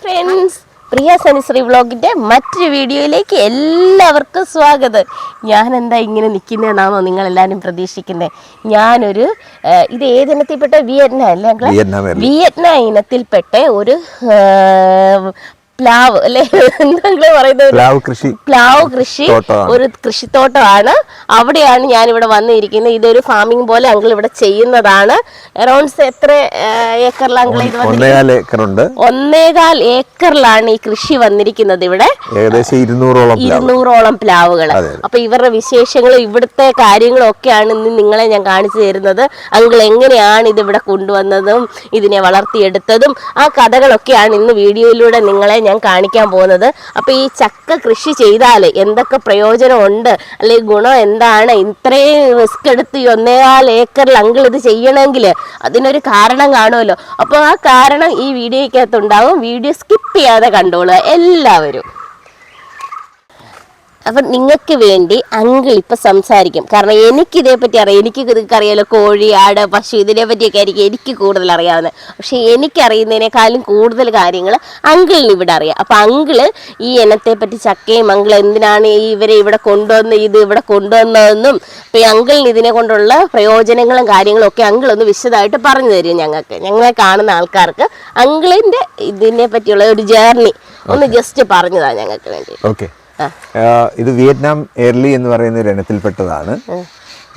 Friends, പ്രിയ സനിശ്രീ വ്ളോഗിൻ്റെ മറ്റൊരു വീഡിയോയിലേക്ക് എല്ലാവർക്കും സ്വാഗതം. ഞാൻ എന്താ ഇങ്ങനെ നിൽക്കുന്നതെന്നാണോ നിങ്ങളെല്ലാവരും പ്രതീക്ഷിക്കുന്നത്? ഞാനൊരു ഇത് ഏതിനത്തിൽപ്പെട്ട വിയറ്റ്നാം ഇനത്തിൽപ്പെട്ട ഒരു പ്ലാവ് അല്ലെ എന്താ പറയുന്നത്, പ്ലാവ് കൃഷി ഒരു കൃഷിത്തോട്ടമാണ്. അവിടെയാണ് ഞാനിവിടെ വന്നിരിക്കുന്നത്. ഇതൊരു ഫാമിംഗ് പോലെ അങ്കിൾ ഇവിടെ ചെയ്യുന്നതാണ്. അറൗണ്ട് എത്ര ഏക്കറിലാണ് ഇത് വന്നിരിക്കുന്നത്? 1.25 ഏക്കറിലാണ് ഈ കൃഷി വന്നിരിക്കുന്നത്. ഇവിടെ ഏകദേശം 200ഓളം പ്ലാവുകൾ. അപ്പൊ ഇവരുടെ വിശേഷങ്ങളും ഇവിടുത്തെ കാര്യങ്ങളും ഒക്കെയാണ് ഇന്ന് നിങ്ങളെ ഞാൻ കാണിച്ചു തരുന്നത്. അങ്കിൾ എങ്ങനെയാണ് ഇത് ഇവിടെ കൊണ്ടുവന്നതും ഇതിനെ വളർത്തിയെടുത്തതും ആ കഥകളൊക്കെയാണ് ഇന്ന് വീഡിയോയിലൂടെ നിങ്ങളെ ഞാൻ കാണിക്കാൻ പോകുന്നത്. അപ്പോൾ ഈ ചക്ക കൃഷി ചെയ്താൽ എന്തൊക്കെ പ്രയോജനമുണ്ട്, അല്ലെങ്കിൽ ഗുണം എന്താണ്, ഇത്രയും റിസ്ക് എടുത്ത് 1.25 ഏക്കറിൽ അങ്കിൾ ഇത് ചെയ്യണമെങ്കിൽ അതിനൊരു കാരണം കാണുമല്ലോ. അപ്പോൾ ആ കാരണം ഈ വീഡിയോയ്ക്കകത്തുണ്ടാവും. വീഡിയോ സ്കിപ്പ് ചെയ്യാതെ കണ്ടോളുക എല്ലാവരും. അപ്പം നിങ്ങൾക്ക് വേണ്ടി അങ്കിൾ ഇപ്പം സംസാരിക്കും. കാരണം എനിക്കിതേപ്പറ്റി അറിയാം. ഇതൊക്കെ അറിയാമല്ലോ, കോഴി, ആട്, പശു, ഇതിനെ പറ്റിയൊക്കെ ആയിരിക്കും എനിക്ക് കൂടുതൽ അറിയാവുന്നത്. പക്ഷേ എനിക്കറിയുന്നതിനേക്കാളും കൂടുതൽ കാര്യങ്ങൾ അങ്കിളിന് ഇവിടെ അറിയാം. അപ്പം അങ്കിള് ഈ ഇനത്തെപ്പറ്റി, ചക്കയും അങ്കിൾ എന്തിനാണ് ഇവരെ ഇവിടെ കൊണ്ടുവന്നതെന്നും ഇപ്പം അങ്കിളിന് ഇതിനെ കൊണ്ടുള്ള പ്രയോജനങ്ങളും കാര്യങ്ങളും ഒക്കെ അങ്കിളൊന്ന് വിശദമായിട്ട് പറഞ്ഞു തരും ഞങ്ങളെ കാണുന്ന ആൾക്കാർക്ക്. അങ്കിളിൻ്റെ ഇതിനെ പറ്റിയുള്ള ഒരു ജേർണി ഒന്ന് ജസ്റ്റ് പറഞ്ഞതാണ് ഞങ്ങൾക്ക് വേണ്ടി. ഓക്കെ, ഇത് വിയറ്റ്നാം എയർലി എന്ന് പറയുന്ന ഒരു ഇനത്തിൽപ്പെട്ടതാണ്.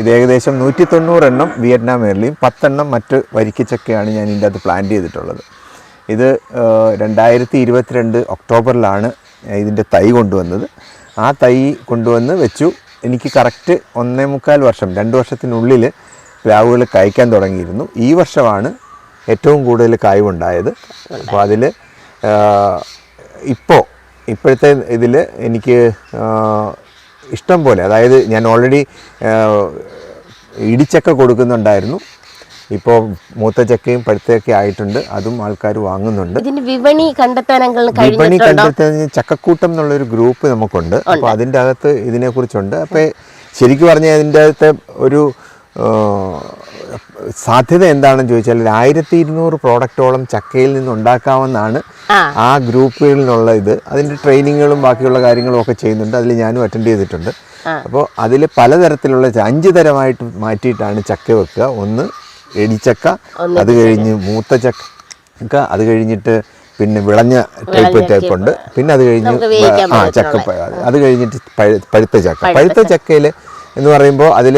ഇത് ഏകദേശം 190 എണ്ണം വിയറ്റ്നാം എയർലിയും 10 എണ്ണം മറ്റ് വരിക്കച്ചക്കയാണ് ഞാൻ ഇതിൻ്റെ അത് പ്ലാൻ ചെയ്തിട്ടുള്ളത്. ഇത് 2022 ഒക്ടോബറിലാണ് ഇതിൻ്റെ തൈ കൊണ്ടുവന്നത്. ആ തൈ കൊണ്ടുവന്ന് വെച്ചു. എനിക്ക് കറക്റ്റ് 1.25 വർഷം 2 വർഷത്തിനുള്ളിൽ പ്ലാവുകൾ കായ്ക്കാൻ തുടങ്ങിയിരുന്നു. ഈ വർഷമാണ് ഏറ്റവും കൂടുതൽ കായ്വുണ്ടായത്. അപ്പോൾ അതിൽ ഇപ്പോഴത്തെ ഇതിൽ എനിക്ക് ഇഷ്ടം പോലെ, അതായത് ഞാൻ ഓൾറെഡി ഇടിച്ചക്ക കൊടുക്കുന്നുണ്ടായിരുന്നു. ഇപ്പോൾ മൂത്ത ചക്കയും പഴുത്തയൊക്കെ ആയിട്ടുണ്ട്. അതും ആൾക്കാർ വാങ്ങുന്നുണ്ട്. വിപണി കണ്ടെത്താൻ ചക്കക്കൂട്ടം എന്നുള്ളൊരു ഗ്രൂപ്പ് നമുക്കുണ്ട്. അപ്പോൾ അതിൻ്റെ അകത്ത് ഇതിനെക്കുറിച്ചുണ്ട്. അപ്പോൾ ശരിക്കും പറഞ്ഞാൽ അതിൻ്റെ അകത്ത് ഒരു സാധ്യത എന്താണെന്ന് ചോദിച്ചാൽ 1200 പ്രോഡക്റ്റോളം ചക്കയിൽ നിന്ന് ഉണ്ടാക്കാമെന്നാണ് ആ ഗ്രൂപ്പുകളിൽ നിന്നുള്ള ഇത്. അതിൻ്റെ ട്രെയിനിങ്ങുകളും ബാക്കിയുള്ള കാര്യങ്ങളും ഒക്കെ ചെയ്യുന്നുണ്ട്. അതിൽ ഞാനും അറ്റൻഡ് ചെയ്തിട്ടുണ്ട്. അപ്പോൾ അതിൽ പലതരത്തിലുള്ള 5 തരമായിട്ട് മാറ്റിയിട്ടാണ് ചക്ക വെക്കുക. ഒന്ന് ഇടിച്ചക്ക, അത് കഴിഞ്ഞ് മൂത്ത ചക്ക, അത് കഴിഞ്ഞിട്ട് പിന്നെ വിളഞ്ഞ ടൈപ്പ് ഉണ്ട്, പിന്നെ അത് കഴിഞ്ഞ് ചക്ക, അത് കഴിഞ്ഞിട്ട് പഴുത്ത ചക്കയിൽ എന്ന് പറയുമ്പോൾ അതിൽ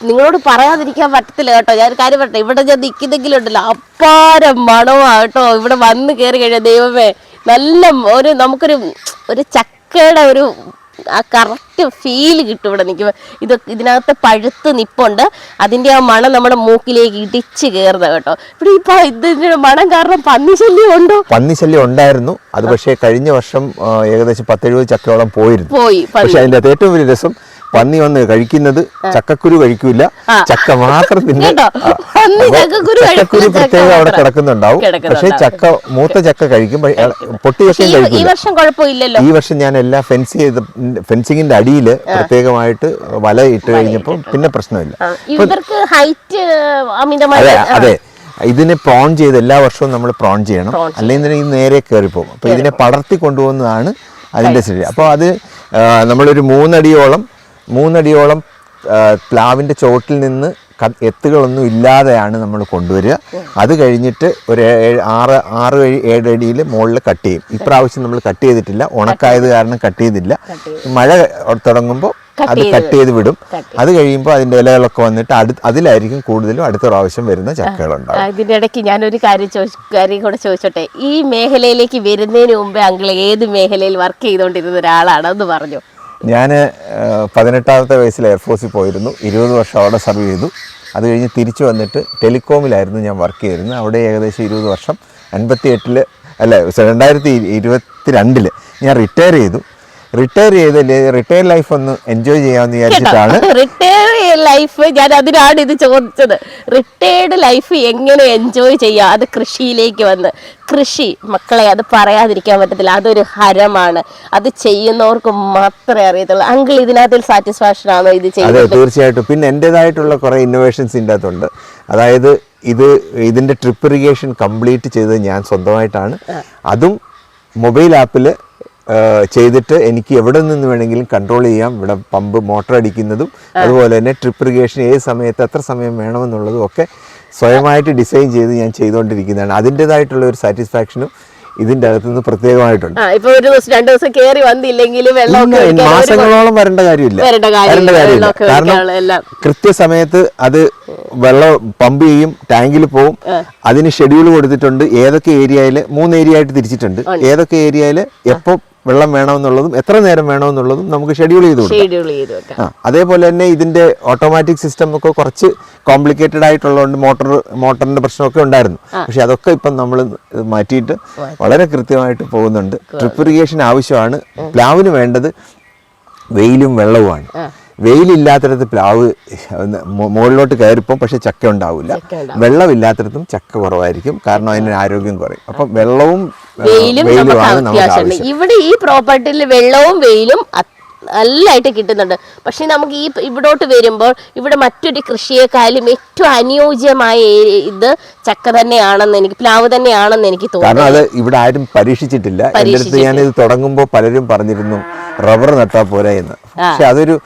നിങ്ങളോട് പറയാതിരിക്കാൻ പറ്റത്തില്ല കേട്ടോ. ഞാൻ കാര്യം പറയട്ടെ, ഇവിടെ ഞാൻ നിൽക്കുന്നെങ്കിലും ഉണ്ടല്ലോ അപ്പാരം മണമാണ് കേട്ടോ. ഇവിടെ വന്ന് കയറി കഴിഞ്ഞാൽ ദൈവമേ, നല്ല നമുക്കൊരു ചക്കയുടെ ഒരു ആ കറക്റ്റ് ഫീല് കിട്ടും ഇവിടെ നിൽക്കുമ്പോൾ. ഇതിനകത്ത് പഴുത്ത് നിപ്പുണ്ട്. അതിൻ്റെ ആ മണം നമ്മുടെ മൂക്കിലേക്ക് ഇടിച്ച് കയറുന്നത് കേട്ടോ. ഇവിടെ ഇതിന്റെ മണം കാരണം പന്നിശല്യം ഉണ്ടായിരുന്നു. അത് പക്ഷേ കഴിഞ്ഞ വർഷം ഏകദേശം 10-70 ചക്കയോളം പോയി. പക്ഷെ അതിൻ്റെ അകത്ത് ഏറ്റവും വലിയ രസം, പന്നി വന്ന് കഴിക്കുന്നത് ചക്കക്കുരു കഴിക്കൂല, ചക്ക മാത്രം തിന്നെ. ചക്കക്കുരു പ്രത്യേകം അവിടെ കിടക്കുന്നുണ്ടാവും. പക്ഷെ മൂത്ത ചക്ക കഴിക്കും, പൊട്ടി ചക്കയും കഴിക്കില്ല. ഈ വർഷം ഞാൻ എല്ലാം ഫെൻസിങ്ങിന്റെ അടിയിൽ പ്രത്യേകമായിട്ട് വല ഇട്ട് കഴിഞ്ഞപ്പോൾ പിന്നെ പ്രശ്നമില്ല. അതെ, ഇതിനെ പ്രോൺ ചെയ്ത് എല്ലാ വർഷവും നമ്മൾ പ്രോൺ ചെയ്യണം, അല്ലെങ്കിൽ ഇത് നേരെ കയറിപ്പോകും. അപ്പോൾ ഇതിനെ പടർത്തി കൊണ്ടുപോകുന്നതാണ് അതിൻ്റെ ശരി. അപ്പോൾ അത് നമ്മളൊരു 3 അടിയോളം പ്ലാവിൻ്റെ ചോട്ടിൽ നിന്ന് എത്തുകളൊന്നും ഇല്ലാതെയാണ് നമ്മൾ കൊണ്ടുവരിക. അത് കഴിഞ്ഞിട്ട് ഒരു 6-7 അടിയിൽ മുകളിൽ കട്ട് ചെയ്യും. ഇപ്രാവശ്യം നമ്മൾ കട്ട് ചെയ്തിട്ടില്ല, ഉണക്കായത് കാരണം കട്ട് ചെയ്തില്ല. മഴ തുടങ്ങുമ്പോൾ അത് കട്ട് ചെയ്ത് വിടും. അത് കഴിയുമ്പോൾ അതിൻ്റെ ഇലകളൊക്കെ വന്നിട്ട് അതിലായിരിക്കും കൂടുതലും അടുത്ത പ്രാവശ്യം വരുന്ന ചക്കകളുണ്ടാവും. ഇതിൻ്റെ ഇടയ്ക്ക് ഞാനൊരു കാര്യം കൂടെ ചോദിച്ചോട്ടെ. ഈ മേഖലയിലേക്ക് വരുന്നതിന് മുമ്പേ അങ്കിൾ ഏത് മേഖലയിൽ വർക്ക് ചെയ്തുകൊണ്ടിരുന്ന ഒരാളാണെന്ന് പറഞ്ഞു? ഞാൻ 18ാമത്തെ വയസ്സിൽ എയർഫോഴ്സിൽ പോയിരുന്നു. 20 വർഷം അവിടെ സർവ് ചെയ്തു. അത് കഴിഞ്ഞ് തിരിച്ചു വന്നിട്ട് ടെലികോമിലായിരുന്നു ഞാൻ വർക്ക് ചെയ്തിരുന്നത്. അവിടെ ഏകദേശം 20 വർഷം. 2022 ഞാൻ റിട്ടയർ ചെയ്തു. റിട്ടയർ ലൈഫ് ഒന്ന് എൻജോയ് ചെയ്യാമെന്ന് വിചാരിച്ചിട്ടാണ്. റിട്ടയർ ലൈഫ്, ഞാൻ അതിനാണ് ഇത് ചോദിച്ചത്. റിട്ടയർഡ് ലൈഫ് എങ്ങനെ എൻജോയ് ചെയ്യാം? അത് കൃഷിയിലേക്ക് വന്ന്, കൃഷി മക്കളെ അത് പറയാതിരിക്കാൻ പറ്റത്തില്ല. അതൊരു ഹരമാണ്. അത് ചെയ്യുന്നവർക്ക് മാത്രമേ അറിയത്തുള്ളൂ. അങ്കിൾ ഇതിനകത്ത് സാറ്റിസ്ഫാക്ഷൻ ആണോ ഇത് ചെയ്യുന്നത്? അതെ, തീർച്ചയായിട്ടും. പിന്നെ എൻ്റെതായിട്ടുള്ള കുറേ ഇന്നോവേഷൻസ് ഇതിൻ്റെ അകത്തുണ്ട്. അതായത് ഇതിൻ്റെ ട്രിപ്പ് ഇറിഗേഷൻ കംപ്ലീറ്റ് ചെയ്തത് ഞാൻ സ്വന്തമായിട്ടാണ്. അതും മൊബൈൽ ആപ്പിൽ ചെയ്തിട്ട് എനിക്ക് എവിടെ നിന്ന് വേണമെങ്കിലും കൺട്രോൾ ചെയ്യാം. ഇവിടെ പമ്പ് മോട്ടർ അടിക്കുന്നതും അതുപോലെ തന്നെ ട്രിപ്പ് ഇറിഗേഷൻ ഏത് സമയത്ത് എത്ര സമയം വേണമെന്നുള്ളതും ഒക്കെ സ്വയമായിട്ട് ഡിസൈൻ ചെയ്ത് ഞാൻ ചെയ്തുകൊണ്ടിരിക്കുന്നതാണ്. അതിൻ്റെതായിട്ടുള്ള ഒരു സാറ്റിസ്ഫാക്ഷനും ഇതിൻ്റെ അകത്തുനിന്ന് പ്രത്യേകമായിട്ടുണ്ട്. ഇപ്പൊ ഒരു ദിവസം 2 ദിവസം കയറി വന്നില്ലെങ്കിലും മാസങ്ങളോളം വരേണ്ട കാര്യമില്ല. കാരണം കൃത്യസമയത്ത് അത് വെള്ളം പമ്പ് ചെയ്യും, ടാങ്കിൽ പോവും. അതിന് ഷെഡ്യൂൾ കൊടുത്തിട്ടുണ്ട്. ഏതൊക്കെ ഏരിയയിൽ 3 ഏരിയ ആയിട്ട് തിരിച്ചിട്ടുണ്ട്. ഏതൊക്കെ ഏരിയയിൽ എപ്പോൾ വെള്ളം വേണമെന്നുള്ളതും എത്ര നേരം വേണമെന്നുള്ളതും നമുക്ക് ഷെഡ്യൂൾ ചെയ്ത് കൊടുക്കാം. അതേപോലെ തന്നെ ഇതിന്റെ ഓട്ടോമാറ്റിക് സിസ്റ്റം ഒക്കെ കുറച്ച് കോംപ്ലിക്കേറ്റഡ് ആയിട്ടുള്ളതുകൊണ്ട് മോട്ടറിന്റെ പ്രശ്നമൊക്കെ ഉണ്ടായിരുന്നു. പക്ഷെ അതൊക്കെ ഇപ്പം നമ്മൾ മാറ്റിയിട്ട് വളരെ കൃത്യമായിട്ട് പോകുന്നുണ്ട്. ട്രിപ്പ് ഇറിഗേഷൻ ആവശ്യമാണ്. പ്ലാവിന് വേണ്ടത് വെയിലും വെള്ളവുമാണ്. വെയിലില്ലാത്തിടത്ത് പ്ലാവ് മുകളിലോട്ട് കയറിപ്പോം, പക്ഷെ ചക്ക ഉണ്ടാവില്ല. വെള്ളമില്ലാത്തിടത്തും ചക്ക കുറവായിരിക്കും, കാരണം അതിന് ആരോഗ്യം കുറയും. അപ്പം വെള്ളവും വെയിലുമാണ് നമുക്ക് ആവശ്യം. ഇവിടെ ഈ പ്രോപ്പർട്ടിയിൽ വെള്ളവും വെയിലും നല്ലതായിട്ട് കിട്ടുന്നുണ്ട്. പക്ഷെ നമുക്ക് ഈ ഇവിടോട്ട് വരുമ്പോൾ ഇവിടെ മറ്റൊരു കൃഷിയെക്കാളും ഏറ്റവും അനുയോജ്യമായ ഇത് ചക്ക തന്നെയാണെന്ന് പ്ലാവ് തന്നെയാണെന്ന് എനിക്ക് തോന്നുന്നു. കാരണം അത് ഇവിടെ ആരും പരീക്ഷിച്ചിട്ടില്ല. എൻ്റെ അടുത്ത് ഞാനിത് തുടങ്ങുമ്പോൾ പലരും പറഞ്ഞിരുന്നു റബ്ബർ നട്ടാ പോരാ എന്ന്. പക്ഷെ അതൊരു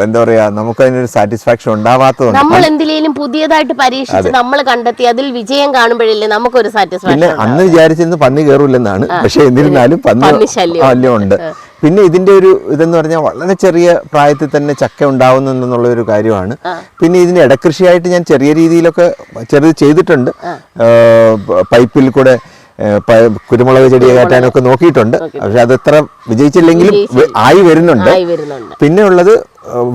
എന്താ പറയാ, നമുക്ക് അതിനൊരു സാറ്റിസ്ഫാക്ഷൻ ഉണ്ടാവാത്തതുകൊണ്ട് നമ്മൾ എന്തിലേലും പുതിയതായിട്ട് പരീക്ഷിച്ച് നമ്മൾ കണ്ടെത്തി അതിൽ വിജയം കാണുമ്പോഴല്ലേ നമുക്കൊരു സാറ്റിസ്ഫാക്ഷൻ. പിന്നെ അന്ന് വിചാരിച്ചിരുന്നു പന്നി കയറൂലെന്നാണ്. പക്ഷെ എന്നിരുന്നാലും പന്നി ശല്യം ഉണ്ട്. പിന്നെ ഇതിന്റെ ഒരു ഇതെന്ന് പറഞ്ഞാൽ വളരെ ചെറിയ പ്രായത്തിൽ തന്നെ ചക്ക ഉണ്ടാവുന്നു എന്നുള്ള ഒരു കാര്യമാണ്. പിന്നെ ഇതിന്റെ ഇടകൃഷിയായിട്ട് ഞാൻ ചെറിയ രീതിയിലൊക്കെ ചെറുത് ചെയ്തിട്ടുണ്ട്. പൈപ്പിൽ കൂടെ കുരുമുളക് ചെടി കയറ്റാനൊക്കെ നോക്കിയിട്ടുണ്ട്. പക്ഷെ അതത്ര വിജയിച്ചില്ലെങ്കിലും ആയി വരുന്നുണ്ട്. പിന്നെ ഉള്ളത്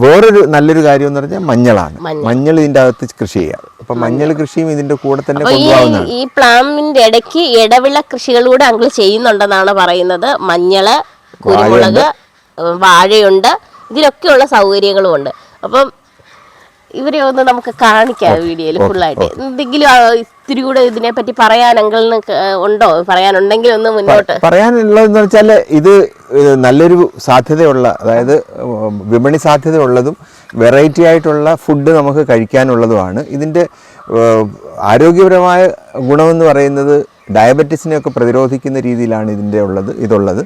വേറൊരു നല്ലൊരു കാര്യം എന്ന് പറഞ്ഞാൽ മഞ്ഞളാണ്. മഞ്ഞൾ ഇതിന്റെ അകത്ത് കൃഷി ചെയ്യാം. അപ്പൊ മഞ്ഞൾ കൃഷിയും ഇതിന്റെ കൂടെ തന്നെ കൊണ്ടുപോകുന്നതാണ്. ഈ പ്ലാമിന്റെ ഇടയ്ക്ക് ഇടവിള കൃഷികളൂടെ അങ്കിൾ ചെയ്യുന്നുണ്ടെന്നാണ് പറയുന്നത്. മഞ്ഞള്, കുരുമുളക്, വാഴയുണ്ട്. ഇതിലൊക്കെയുള്ള സൗകര്യങ്ങളും ഉണ്ട്. അപ്പം ഇവരെ ഒന്ന് നമുക്ക് കാണിക്കാം വീഡിയോയിൽ ഫുള്ളായിട്ട്. എന്തെങ്കിലും ഇത്തിരി കൂടെ ഇതിനെ പറ്റി പറയാൻ അങ്കിളിന് ഉണ്ടോ? പറയാനുണ്ടെങ്കിൽ ഒന്ന് മുന്നോട്ട്. പറയാനുള്ളതെന്ന് വെച്ചാൽ ഇത് നല്ലൊരു സാധ്യതയുള്ള, അതായത് വിപണി സാധ്യത ഉള്ളതും വെറൈറ്റി ആയിട്ടുള്ള ഫുഡ് നമുക്ക് കഴിക്കാനുള്ളതുമാണ്. ഇതിൻ്റെ ആരോഗ്യപരമായ ഗുണമെന്ന് പറയുന്നത് ഡയബറ്റീസിനെയൊക്കെ പ്രതിരോധിക്കുന്ന രീതിയിലാണ് ഇതുള്ളത്.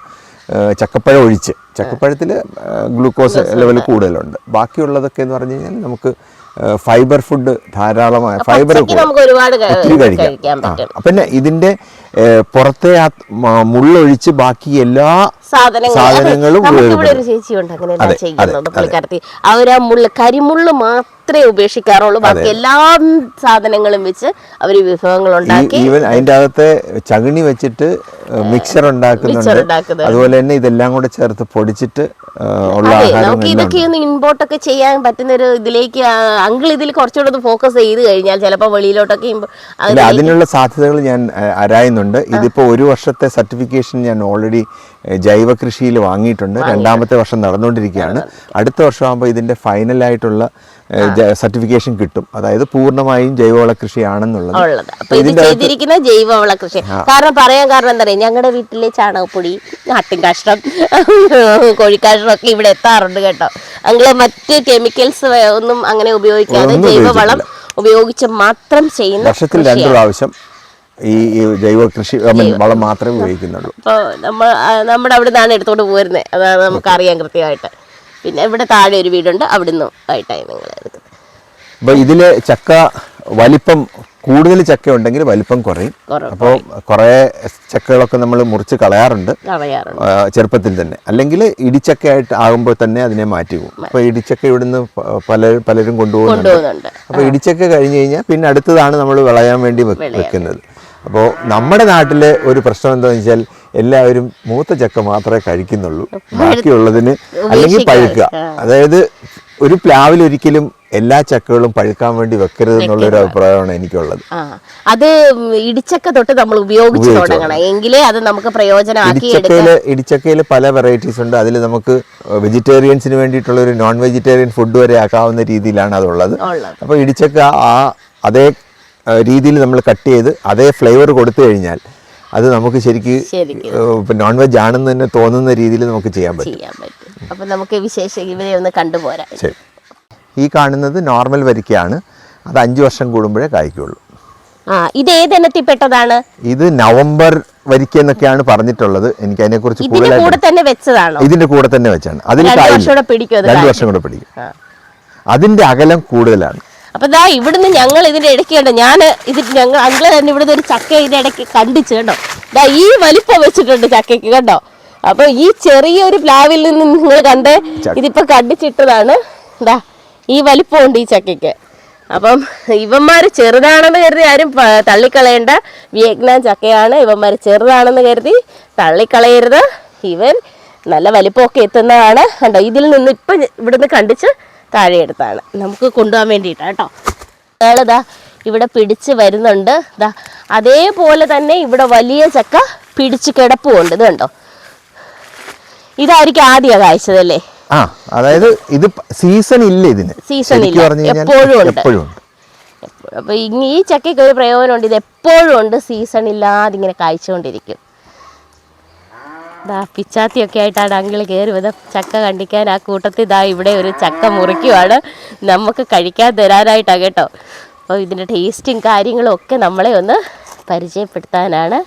ചക്കപ്പഴം ഒഴിച്ച്, ചക്കപ്പഴത്തിൽ ഗ്ലൂക്കോസ് ലെവൽ കൂടുതലുണ്ട്. ബാക്കിയുള്ളതൊക്കെ എന്ന് പറഞ്ഞു കഴിഞ്ഞാൽ നമുക്ക് ഫൈബർ ഫുഡ് ധാരാളമായ ഫൈബർ ഒത്തിരി കഴിക്കാം. പിന്നെ ഇതിന്റെ പുറത്തെ മുള്ളൊഴിച്ച് ബാക്കി എല്ലാ സാധനങ്ങളും കരിമുള്ള് മാത്രമേ ഉപേക്ഷിക്കാറുള്ളൂ. ബാക്കി എല്ലാ സാധനങ്ങളും വെച്ച് അവര് വിഭവങ്ങൾ ഉണ്ടാക്കി. ഈവൻ അതിന്റെ അകത്തെ ചകിണി വെച്ചിട്ട് മിക്സർ ഉണ്ടാക്കുന്നുണ്ട്. അതുപോലെ തന്നെ ഇതെല്ലാം കൂടെ ചേർത്ത് പൊടിച്ചിട്ട് ഉള്ള നമുക്ക് ഇതൊക്കെ ഒന്ന് ഇമ്പോർട്ട് ഒക്കെ ചെയ്യാൻ പറ്റുന്ന ഒരു ഇതിലേക്ക് അങ്കിൾ ഇതിൽ കുറച്ചുകൂടെ ഫോക്കസ് ചെയ്ത് കഴിഞ്ഞാൽ ചിലപ്പോൾ വെളിയിലോട്ടൊക്കെ അതിനുള്ള സാധ്യതകൾ ഞാൻ ആരായുന്നുണ്ട്. ഇതിപ്പോ 1 വർഷത്തെ സർട്ടിഫിക്കേഷൻ ഞാൻ ഓൾറെഡി ജൈവ കൃഷിയിൽ വാങ്ങിയിട്ടുണ്ട്. 2ാമത്തെ വർഷം നടന്നുകൊണ്ടിരിക്കുകയാണ്. അടുത്ത വർഷമാകുമ്പോൾ ഇതിന്റെ ഫൈനലായിട്ടുള്ള സർട്ടിഫിക്കേഷൻ കിട്ടും. അതായത് പൂർണ്ണമായും ജൈവവള കൃഷിയാണെന്നുള്ളത്. ചെയ്തിരിക്കുന്ന ജൈവവള കൃഷി കാരണം എന്താ പറയുക, ഞങ്ങളുടെ വീട്ടിലെ ചാണകപ്പൊടി, ആട്ടിൻ കാഷ്ടം, കോഴിക്കാഷ്ടം ഒക്കെ ഇവിടെ എത്താറുണ്ട് കേട്ടോ. അങ്ങനെ മറ്റ് കെമിക്കൽസ് ഒന്നും അങ്ങനെ ഉപയോഗിക്കാതെ ജൈവവളം ഉപയോഗിച്ച് മാത്രം ചെയ്യുന്ന വർഷത്തിൽ 2 പ്രാവശ്യം ഈ ജൈവ കൃഷി വളം മാത്രമേ ഉപയോഗിക്കുന്നുള്ളൂ. അപ്പോൾ നമ്മുടെ അവിടെ നിന്നാണ് എടുത്തോണ്ട് പോരുന്നത്. അതാണ് നമുക്കറിയാം കൃത്യമായിട്ട്. പിന്നെ ഇവിടെ താഴെ ഒരു വീടുണ്ട്, അവിടുന്ന് ആയിട്ടായി നിങ്ങൾ എടുക്കുന്നത്. അപ്പോൾ ഇതിൽ ചക്ക വലിപ്പം കൂടുതൽ ചക്ക ഉണ്ടെങ്കിൽ വലിപ്പം കുറയും. അപ്പോൾ കുറേ ചക്കകളൊക്കെ നമ്മൾ മുറിച്ച് കളയാറുണ്ട് ചെറുപ്പത്തിൽ തന്നെ. അല്ലെങ്കിൽ ഇടിച്ചക്കയായിട്ട് ആകുമ്പോൾ തന്നെ അതിനെ മാറ്റി പോകും. അപ്പോൾ ഇടിച്ചക്ക ഇവിടുന്ന് പലരും കൊണ്ടുപോകുന്നുണ്ട്. അപ്പോൾ ഇടിച്ചക്ക കഴിഞ്ഞ് കഴിഞ്ഞാൽ പിന്നെ അടുത്തതാണ് നമ്മൾ വിളയാൻ വേണ്ടി വെക്കുന്നത്. അപ്പോൾ നമ്മുടെ നാട്ടിലെ ഒരു പ്രശ്നം എന്താണെന്ന് വെച്ചാൽ എല്ലാവരും മൂത്ത ചക്ക മാത്രമേ കഴിക്കുന്നുള്ളൂ. ബാക്കിയുള്ളതിന് അല്ലെങ്കിൽ പഴുക്കുക. അതായത് ഒരു പ്ലാവിൽ ഒരിക്കലും എല്ലാ ചക്കകളും പഴുക്കാൻ വേണ്ടി വെക്കരുത് എന്നുള്ളൊരു അഭിപ്രായമാണ് എനിക്കുള്ളത്. അത് ഇടിച്ചക്ക തൊട്ട് നമ്മൾ ഉപയോഗിച്ച് തുടങ്ങണം, എങ്കിലേ അത് നമുക്ക് പ്രയോജനമാക്കി. ഇടിച്ചക്കയിൽ പല വെറൈറ്റീസ് ഉണ്ട്. അതിൽ നമുക്ക് വെജിറ്റേറിയൻസിന് വേണ്ടിയിട്ടുള്ള ഒരു നോൺ വെജിറ്റേറിയൻ ഫുഡ് വരെ ആക്കാവുന്ന രീതിയിലാണ് അതുള്ളത്. അപ്പോൾ ഇടിച്ചക്ക അതേ രീതിയിൽ നമ്മൾ കട്ട് ചെയ്ത് അതേ ഫ്ലേവർ കൊടുത്തു കഴിഞ്ഞാൽ അത് നമുക്ക് ശരിക്കും നോൺ വെജ് ആണെന്ന് തന്നെ തോന്നുന്ന രീതിയിൽ നമുക്ക് ചെയ്യാൻ പറ്റും. അപ്പം നമുക്ക് വിശേഷം ഇവരെ ഒന്ന് കണ്ടുപോരാ. ശരി, ഈ കാണുന്നത് നോർമൽ വരിക്കയാണ്. അത് 5 വർഷം കൂടുമ്പോഴേ കായ്ക്കുള്ളൂ. ഇത് ഏതെണ്ണത്തിൽ പെട്ടതാണ്? ഇത് നവംബർ വരിക്കെന്നൊക്കെയാണ് പറഞ്ഞിട്ടുള്ളത്. എനിക്ക് അതിനെ കുറിച്ച് ഇതിന്റെ കൂടെ തന്നെ വെച്ചതാണോ? ഇതിന്റെ കൂടെ തന്നെ വെച്ചാണ്. അതിൽ 2 വർഷം കൂടെ പിടിക്കും. 2 വർഷം കൂടെ പിടിക്കും. അതിന്റെ അകലം കൂടുതലാണ്. അപ്പൊ ദാ ഇവിടുന്ന് ഞങ്ങൾ ഇതിന്റെ ഇടയ്ക്ക് കണ്ടോ, ഞങ്ങൾ അങ്ങള് തന്നെ ഇവിടുന്ന് ഒരു ചക്ക ഇതിന്റെ ഇടയ്ക്ക് കണ്ടിച്ചു കണ്ടോ. ദാ ഈ വലിപ്പം വെച്ചിട്ടുണ്ട് ചക്കയ്ക്ക് കണ്ടോ. അപ്പൊ ഈ ചെറിയൊരു പ്ലാവിൽ നിന്ന് നിങ്ങൾ കണ്ടേ, ഇതിപ്പോ കണ്ടിച്ചിട്ടതാണ്. ദാ ഈ വലിപ്പമുണ്ട് ഈ ചക്കയ്ക്ക്. അപ്പം ഇവന്മാര് ചെറുതാണെന്ന് കരുതി ആരും തള്ളിക്കളയേണ്ട. വിയറ്റ്നാം ചക്കയാണ്. ഇവന്മാര് ചെറുതാണെന്ന് കരുതി തള്ളിക്കളയരുത്. ഇവൻ നല്ല വലിപ്പമൊക്കെ എത്തുന്നതാണ്. കണ്ടോ, ഇതിൽ നിന്ന് ഇപ്പം ഇവിടുന്ന് കണ്ടിച്ച് താഴെ എടുത്താണ് നമുക്ക് കൊണ്ടുപോകാൻ വേണ്ടിയിട്ടാണ് കേട്ടോ. അയാളിതാ ഇവിടെ പിടിച്ച് വരുന്നുണ്ട്. ഇതാ അതേപോലെ തന്നെ ഇവിടെ വലിയ ചക്ക പിടിച്ച് കിടപ്പുണ്ട്. ഇത് കണ്ടോ, ഇതായിരിക്കും ആദ്യം കായ്ച്ചതല്ലേ? അതായത് ഇത് സീസൺ ഇല്ല, ഇതിന് സീസൺ ഇല്ല, എപ്പോഴും ഉണ്ട്. അപ്പൊ ഈ ചക്കയ്ക്ക് ഒരു പ്രയോജനമുണ്ട്, ഇത് എപ്പോഴും ഉണ്ട്, സീസൺ ഇല്ലാതെ ഇങ്ങനെ കായ്ച്ചുകൊണ്ടിരിക്കും. പിച്ചാത്തിയൊക്കെ ആയിട്ടാണ് അങ്കിള് കയറി വന്നത് ചക്ക കണ്ടിക്കാൻ. ആ കൂട്ടത്തിൽ ഇതാ ഇവിടെ ഒരു ചക്ക മുറിക്കുവാണ് നമുക്ക് കഴിക്കാൻ തരാനായിട്ടാണ് കേട്ടോ. അപ്പോൾ ഇതിൻ്റെ ടേസ്റ്റും കാര്യങ്ങളും ഒക്കെ നമ്മളെ ഒന്ന് പരിചയപ്പെടുത്താനാണ്,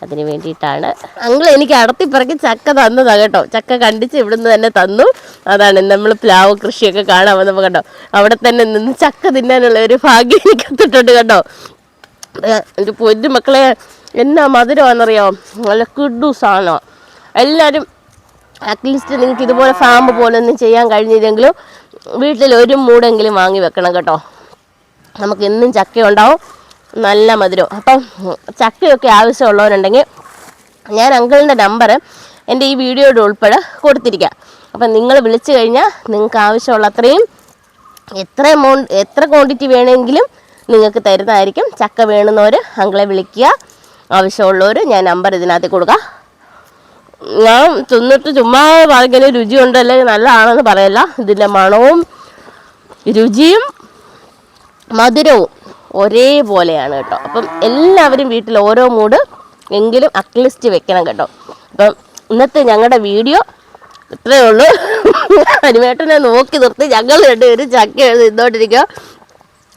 അതിന് വേണ്ടിയിട്ടാണ്. അങ്കിൾ എനിക്ക് അടത്തിപ്പിറക്കി ചക്ക തന്നതാണ് കേട്ടോ. ചക്ക കണ്ടിച്ച് ഇവിടുന്ന് തന്നെ തന്നു. അതാണ് നമ്മൾ പ്ലാവ് കൃഷിയൊക്കെ കാണാൻ വന്നപ്പോൾ കണ്ടോ, അവിടെ തന്നെ നിന്ന് ചക്ക തിന്നാനുള്ള ഒരു ഭാഗ്യം എനിക്ക് എത്തിയിട്ടുണ്ട് കേട്ടോ. എൻ്റെ പൊന്നു മക്കളെ, എന്നാ മധുരമാണെന്നറിയാമോ, നല്ല കിഡു സാധനമാണ്. എല്ലാവരും അറ്റ്ലീസ്റ്റ് നിങ്ങൾക്ക് ഇതുപോലെ ഫാം പോലെ ഒന്നും ചെയ്യാൻ കഴിഞ്ഞില്ലെങ്കിലും വീട്ടിൽ ഒരു മൂടെങ്കിലും വാങ്ങി വെക്കണം കേട്ടോ. നമുക്ക് എന്നും ചക്ക ഉണ്ടാവും, നല്ല മധുരം. അപ്പം ചക്കയൊക്കെ ആവശ്യമുള്ളവരുണ്ടെങ്കിൽ ഞാൻ അങ്കിളിൻ്റെ നമ്പർ എൻ്റെ ഈ വീഡിയോയുടെ ഉൾപ്പെടെ കൊടുത്തിരിക്കാം. അപ്പം നിങ്ങൾ വിളിച്ചു കഴിഞ്ഞാൽ നിങ്ങൾക്ക് ആവശ്യമുള്ള അത്രയും എത്ര ക്വാണ്ടിറ്റി വേണമെങ്കിലും നിങ്ങൾക്ക് തരുന്നതായിരിക്കും. ചക്ക വേണമെന്നവർ അങ്കിളെ വിളിക്കുക, ആവശ്യമുള്ളവർ ഞാൻ നമ്പർ ഇതിനകത്ത് കൊടുക്കാം. ഞാൻ തിന്നിട്ട് ചുമ്മാ പറഞ്ഞ രുചിയുണ്ട് അല്ലെങ്കിൽ നല്ലതാണെന്ന് പറയല്ല. ഇതിൻ്റെ മണവും രുചിയും മധുരവും ഒരേപോലെയാണ് കേട്ടോ. അപ്പം എല്ലാവരും വീട്ടിൽ ഓരോ മൂട് എങ്കിലും അറ്റ്ലീസ്റ്റ് വെക്കണം കേട്ടോ. അപ്പം ഇന്നത്തെ ഞങ്ങളുടെ വീഡിയോ ഇത്രയേ ഉള്ളൂ. അനുവേട്ടനെ നോക്കി നിർത്തി ഞങ്ങൾ രണ്ടുപേരും ചക്ക നിന്നോണ്ടിരിക്കുക,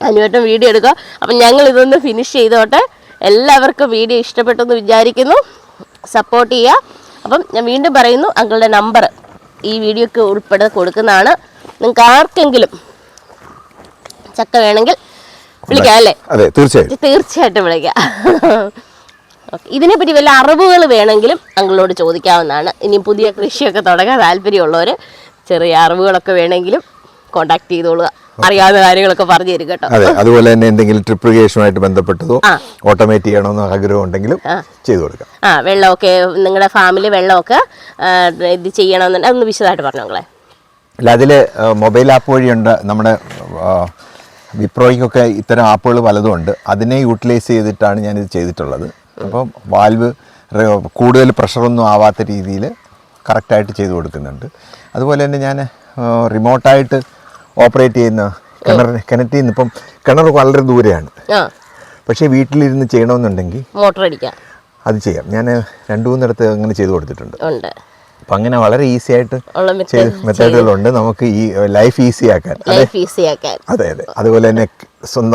അനുവേട്ടൻ വീഡിയോ എടുക്കുക. അപ്പം ഞങ്ങൾ ഇതൊന്ന് ഫിനിഷ് ചെയ്തോട്ടെ. എല്ലാവർക്കും വീഡിയോ ഇഷ്ടപ്പെട്ടെന്ന് വിചാരിക്കുന്നു. സപ്പോർട്ട് ചെയ്യുക. അപ്പം ഞാൻ വീണ്ടും പറയുന്നു, അങ്കിളുടെ നമ്പർ ഈ വീഡിയോക്ക് ഉൾപ്പെടെ കൊടുക്കുന്നതാണ്. നിങ്ങൾക്ക് ആർക്കെങ്കിലും ചക്ക വേണമെങ്കിൽ വിളിക്കാം അല്ലേ? അതെ, തീർച്ചയായിട്ടും വിളിക്കാം. ഇതിനെപ്പറ്റി വല്ല അറിവുകൾ വേണമെങ്കിലും അങ്കിളിനോട് ചോദിക്കാവുന്നതാണ്. ഇനി പുതിയ കൃഷിയൊക്കെ തുടങ്ങാൻ താല്പര്യമുള്ളവർ ചെറിയ അറിവുകളൊക്കെ വേണമെങ്കിലും കോണ്ടാക്ട് ചെയ്തോളുക. അറിയാവുന്ന കാര്യങ്ങളൊക്കെ പറഞ്ഞു തരും കേട്ടോ. അതെ, അതുപോലെ തന്നെ എന്തെങ്കിലും ട്രിപ്പ് ഇറിഗേഷനുമായിട്ട് ബന്ധപ്പെട്ടതോ ഓട്ടോമേറ്റ് ചെയ്യണമെന്നോ ആഗ്രഹം ഉണ്ടെങ്കിലും ചെയ്തു കൊടുക്കാം. വെള്ളമൊക്കെ നിങ്ങളുടെ ഫാമിൽ വെള്ളമൊക്കെ ഇത് ചെയ്യണമെന്നുണ്ടെങ്കിൽ അതൊന്ന് വിശദമായിട്ട് പറഞ്ഞോളെ. അല്ല, അതിൽ മൊബൈൽ ആപ്പ് വഴിയുണ്ട്. നമ്മുടെ വിപ്രോയ്ക്കൊക്കെ ഇത്തരം ആപ്പുകൾ പലതും ഉണ്ട്. അതിനെ യൂട്ടിലൈസ് ചെയ്തിട്ടാണ് ഞാനിത് ചെയ്തിട്ടുള്ളത്. അപ്പം വാൽവ് കൂടുതൽ പ്രഷറൊന്നും ആവാത്ത രീതിയിൽ കറക്റ്റായിട്ട് ചെയ്തു കൊടുക്കുന്നുണ്ട്. അതുപോലെ തന്നെ ഞാൻ റിമോട്ടായിട്ട് ഓപ്പറേറ്റ് ചെയ്യുന്ന കിണറ്റിൽ നിന്ന്, ഇപ്പം കിണർ വളരെ ദൂരെയാണ്, പക്ഷേ വീട്ടിലിരുന്ന് ചെയ്യണമെന്നുണ്ടെങ്കിൽ മോട്ടർ അടിക്കാം, അത് ചെയ്യാം. ഞാൻ 2-3 അങ്ങനെ ചെയ്തു കൊടുത്തിട്ടുണ്ട്. അപ്പം അങ്ങനെ വളരെ ഈസി ആയിട്ട് മെത്തേഡുകളുണ്ട് നമുക്ക് ഈ ലൈഫ് ഈസി ആക്കാൻ. അതെ അതെ. അതുപോലെ തന്നെ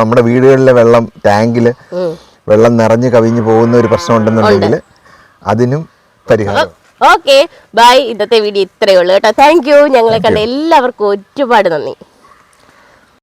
നമ്മുടെ വീടുകളിലെ വെള്ളം, ടാങ്കിൽ വെള്ളം നിറഞ്ഞ് കവിഞ്ഞു പോകുന്ന ഒരു പ്രശ്നം ഉണ്ടെന്നുണ്ടെങ്കിൽ അതിനും പരിഹാരം. Okay, by. ഇന്നത്തെ വീഡിയോ ഇത്രയേ ഉള്ളൂ കേട്ടോ. Thank you. ഞങ്ങളെ കണ്ട എല്ലാവർക്കും ഒരുപാട് നന്ദി.